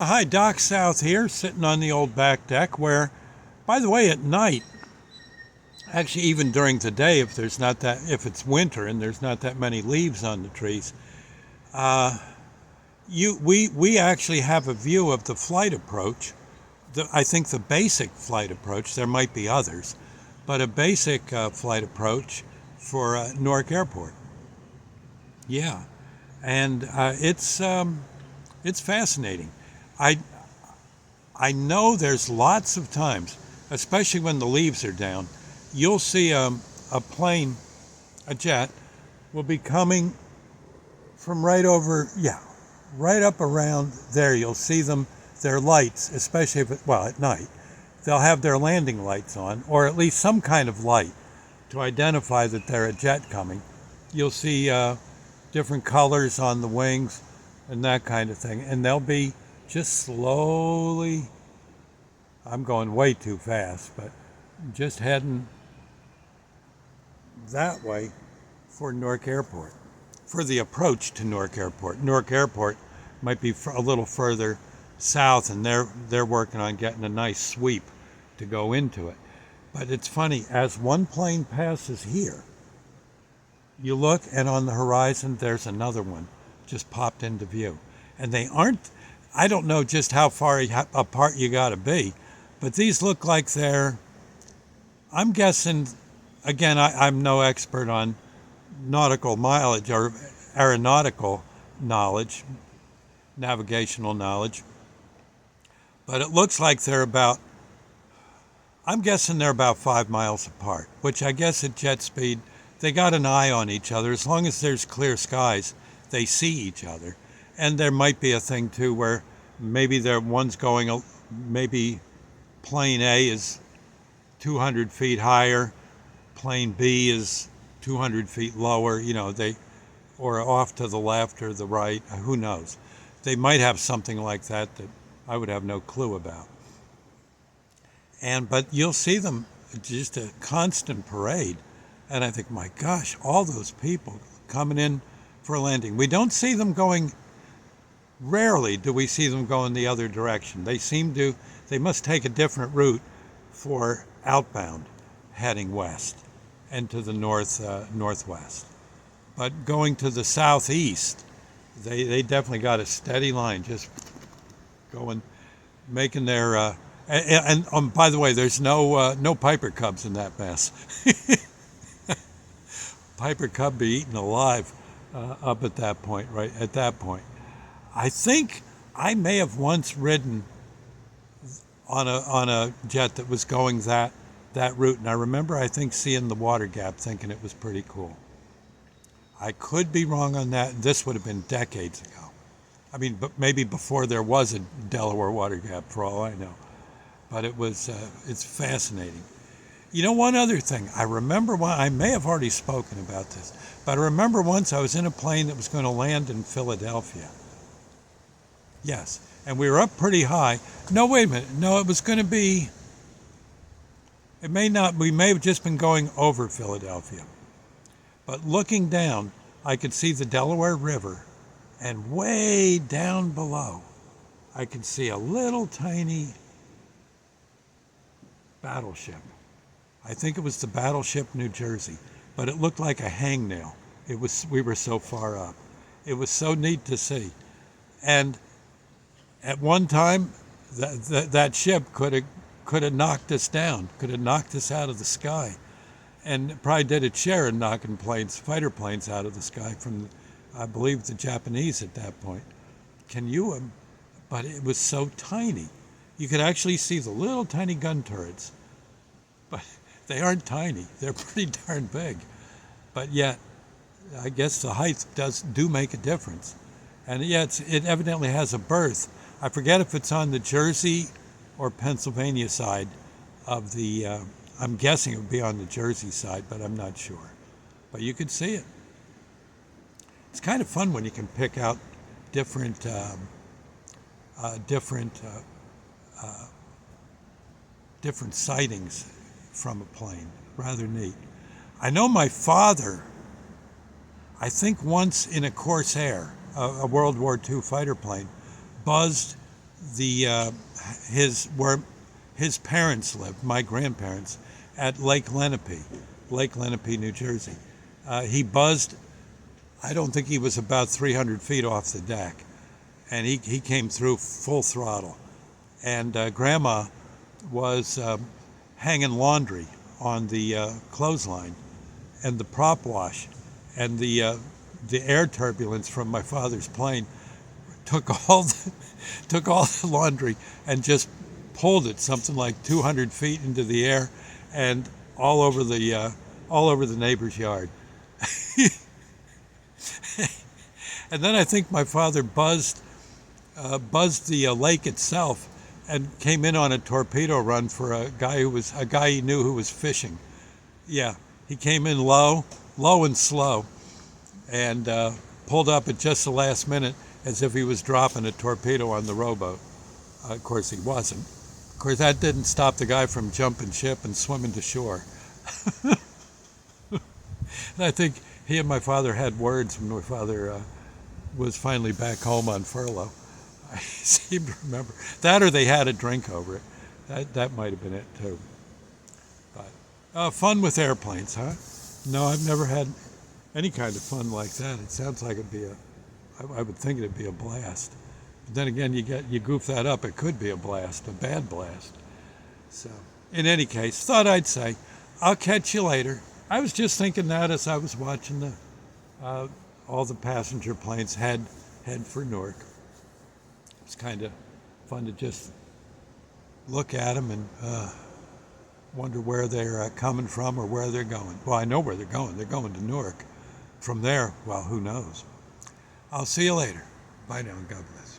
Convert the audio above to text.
Hi, Doc South here, sitting on the old back deck where, by the way, at night, actually even during the day, if it's winter and there's not that many leaves on the trees, uh, we actually have a view of the flight approach. I think the basic flight approach, there might be others, but a basic flight approach for Newark Airport. Yeah, and it's fascinating. I I know there's lots of times, especially when the leaves are down, you'll see a plane, a jet, will be coming from right over, yeah, right up around there. You'll see them, their lights, especially well, at night, they'll have their landing lights on, or at least some kind of light to identify that they're a jet coming. You'll see different colors on the wings and that kind of thing. And they'll be just slowly, I'm going way too fast, but just heading that way for Newark Airport, for the approach to Newark Airport. Newark Airport might be a little further south, and they're working on getting a nice sweep to go into it. But it's funny, as one plane passes here, you look, and on the horizon, there's another one just popped into view. And they aren't, I don't know just how far apart you got to be, but these look like I'm guessing, again, I'm no expert on nautical mileage or aeronautical knowledge, navigational knowledge, but it looks like I'm guessing they're about 5 miles apart, which I guess at jet speed, they got an eye on each other. As long as there's clear skies, they see each other. And there might be a thing too where maybe one's going, maybe plane A is 200 feet higher, plane B is 200 feet lower, or off to the left or the right, who knows. They might have something like that that I would have no clue about. But you'll see them, just a constant parade. And I think, my gosh, all those people coming in for a landing. We don't see them going, rarely do we see them going the other direction. They must take a different route for outbound, heading west and to the northwest. But going to the southeast, they definitely got a steady line, just going, making their, by the way, there's no Piper Cubs in that mess. Piper Cub be eaten alive up at that point, right at that point. I think I may have once ridden on a jet that was going that route, and I remember, I think, seeing the water gap, thinking it was pretty cool. I could be wrong on that. This would have been decades ago. I mean, but maybe before there was a Delaware water gap, for all I know. But it's fascinating. One other thing, I remember I may have already spoken about this, but I remember once I was in a plane that was going to land in Philadelphia. Yes, and we were up pretty high. No, wait a minute. No, it was going to be, it may not, we may have just been going over Philadelphia. But looking down, I could see the Delaware River, and way down below, I could see a little tiny battleship. I think it was the battleship New Jersey, but it looked like a hangnail. We were so far up. It was so neat to see. And at one time, that ship could have knocked us down, could have knocked us out of the sky, and probably did its share in knocking fighter planes out of the sky from, I believe, the Japanese at that point. But it was so tiny. You could actually see the little tiny gun turrets, but they aren't tiny. They're pretty darn big. But yet, I guess the height do make a difference. And yeah, it evidently has a berth. I forget if it's on the Jersey or Pennsylvania side of I'm guessing it would be on the Jersey side, but I'm not sure. But you could see it. It's kind of fun when you can pick out different sightings from a plane. Rather neat. I know my father, I think once in a Corsair, a World War II fighter plane, buzzed the where his parents lived, my grandparents, at Lake Lenape, New Jersey. He buzzed. I don't think he was about 300 feet off the deck, and he came through full throttle. And Grandma was hanging laundry on the clothesline, and the prop wash, and the air turbulence from my father's plane took all the laundry and just pulled it something like 200 feet into the air, and all over the neighbor's yard. And then I think my father buzzed the lake itself, and came in on a torpedo run for a guy he knew who was fishing. Yeah, he came in low and slow, and pulled up at just the last minute as if he was dropping a torpedo on the rowboat. Of course, he wasn't. Of course, that didn't stop the guy from jumping ship and swimming to shore. And I think he and my father had words when my father was finally back home on furlough. I seem to remember that, or they had a drink over it. That might have been it too. But fun with airplanes, huh? No, I've never had any kind of fun like that. It sounds like it'd be I would think it'd be a blast. But then again, you goof that up, it could be a blast, a bad blast. So, in any case, thought I'd say, I'll catch you later. I was just thinking that as I was watching all the passenger planes head for Newark. It's kind of fun to just look at them and wonder where they're coming from or where they're going. Well, I know where they're going. They're going to Newark. From there, well, who knows? I'll see you later. Bye now, and God bless.